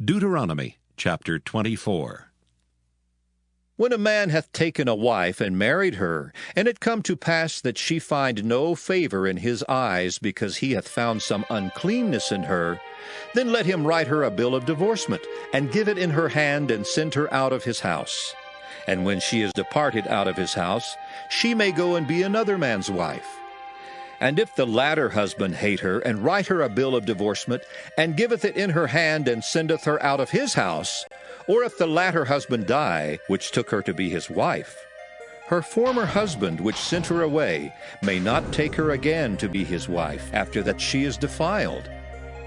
Deuteronomy chapter 24. When a man hath taken a wife and married her, and it come to pass that she find no favor in his eyes, because he hath found some uncleanness in her, then let him write her a bill of divorcement, and give it in her hand, and send her out of his house. And when she is departed out of his house, she may go and be another man's wife. And if the latter husband hate her, and write her a bill of divorcement, and giveth it in her hand, and sendeth her out of his house, or if the latter husband die, which took her to be his wife, her former husband, which sent her away, may not take her again to be his wife, after that she is defiled.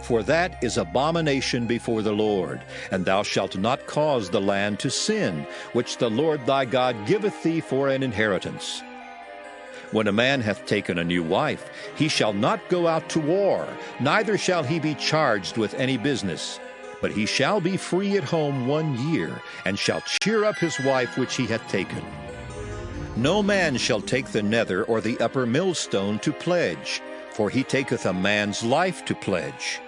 For that is abomination before the Lord, and thou shalt not cause the land to sin, which the Lord thy God giveth thee for an inheritance. When a man hath taken a new wife, he shall not go out to war, neither shall he be charged with any business. But he shall be free at home 1 year, and shall cheer up his wife which he hath taken. No man shall take the nether or the upper millstone to pledge, for he taketh a man's life to pledge.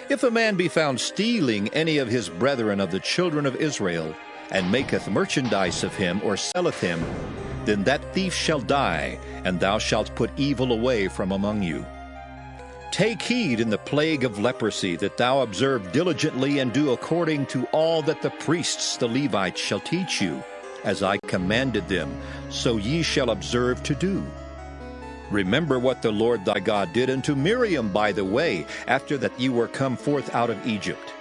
If a man be found stealing any of his brethren of the children of Israel, and maketh merchandise of him, or selleth him, then that thief shall die, and thou shalt put evil away from among you. Take heed in the plague of leprosy, that thou observe diligently, and do according to all that the priests the Levites shall teach you, as I commanded them, so ye shall observe to do. Remember what the Lord thy God did unto Miriam by the way, after that ye were come forth out of Egypt.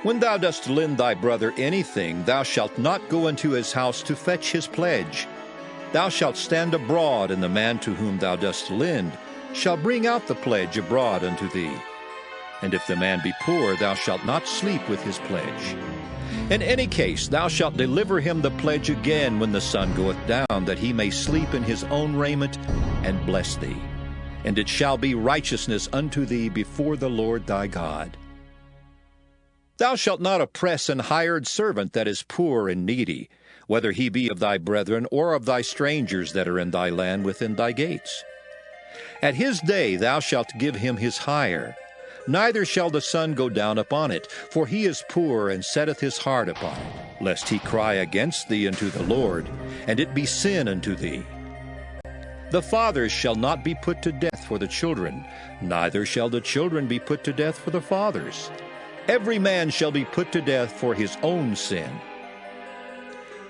When thou dost lend thy brother anything, thou shalt not go into his house to fetch his pledge. Thou shalt stand abroad, and the man to whom thou dost lend shall bring out the pledge abroad unto thee. And if the man be poor, thou shalt not sleep with his pledge. In any case thou shalt deliver him the pledge again when the sun goeth down, that he may sleep in his own raiment, and bless thee. And it shall be righteousness unto thee before the Lord thy God. Thou shalt not oppress an hired servant that is poor and needy, whether he be of thy brethren or of thy strangers that are in thy land within thy gates. At his day thou shalt give him his hire, neither shall the sun go down upon it, for he is poor and setteth his heart upon it, lest he cry against thee unto the Lord, and it be sin unto thee. The fathers shall not be put to death for the children, neither shall the children be put to death for the fathers. Every man shall be put to death for his own sin.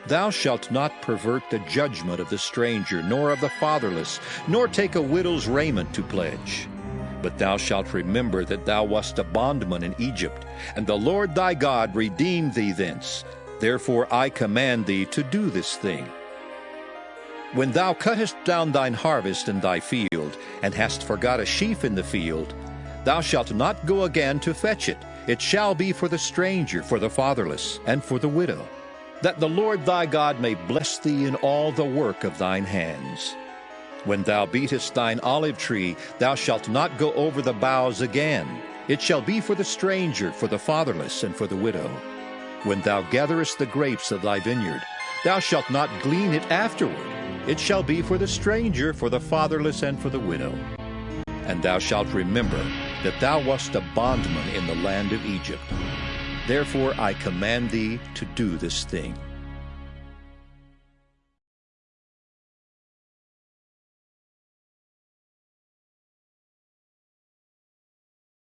Thou shalt not pervert the judgment of the stranger, nor of the fatherless, nor take a widow's raiment to pledge. But thou shalt remember that thou wast a bondman in Egypt, and the Lord thy God redeemed thee thence. Therefore I command thee to do this thing. When thou cuttest down thine harvest in thy field, and hast forgot a sheaf in the field, thou shalt not go again to fetch it. It shall be for the stranger, for the fatherless, and for the widow, that the Lord thy God may bless thee in all the work of thine hands. When thou beatest thine olive tree, thou shalt not go over the boughs again. It shall be for the stranger, for the fatherless, and for the widow. When thou gatherest the grapes of thy vineyard, thou shalt not glean it afterward. It shall be for the stranger, for the fatherless, and for the widow. And thou shalt remember that thou wast a bondman in the land of Egypt. Therefore I command thee to do this thing.